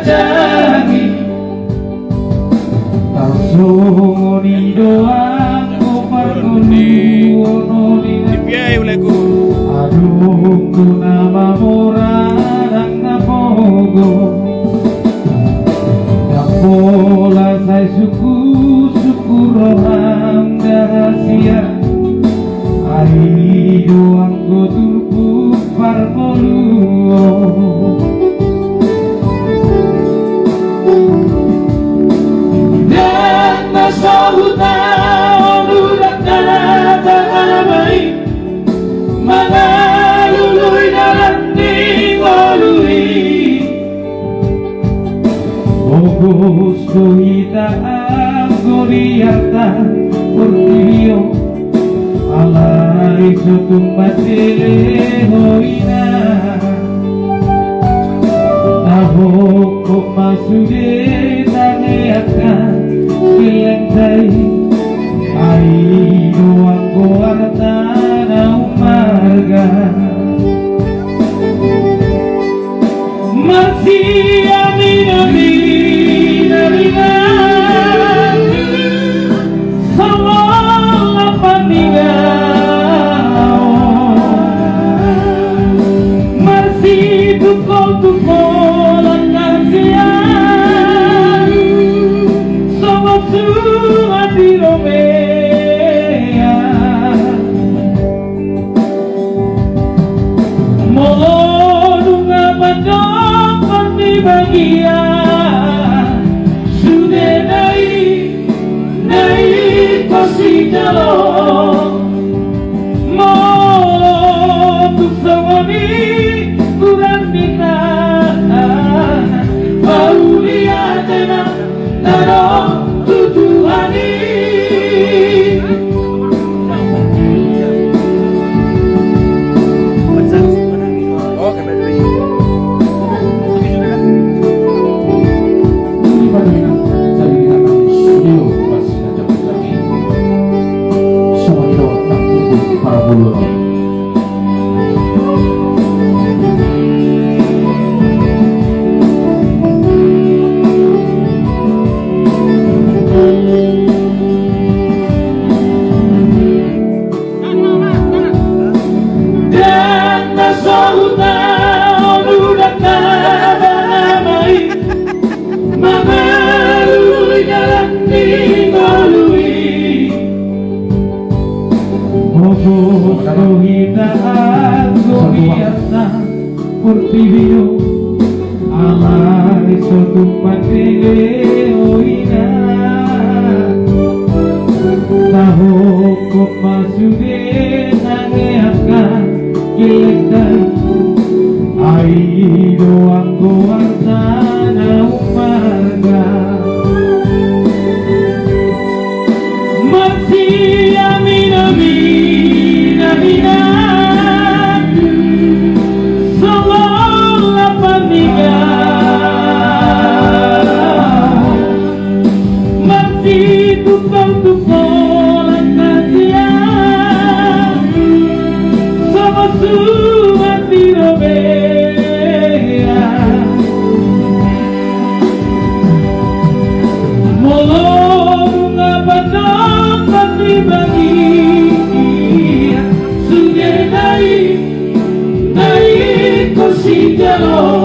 janji tarsoni doaku perkuni ono Biayuleku aduh ku nama murang napogo pola saya syukur roham rahasia ai doang goturku parpoluo dan nasahuta onurak tanamai mana lului dalam tingolui Ogos dohita agoriata portirio alai sotumbate hoina naboko masude taneakan kilentai ai doang goarta na umarga masih amin bahagia sudah naik pasti jalur mau untuk semua ini kurang minta baru lihat enak taruh tujuan ini Portirio alai sotumpate hoina taho kok masude nangeakan kilekai ai doang goarta na umarga masih amin amin amin Cielo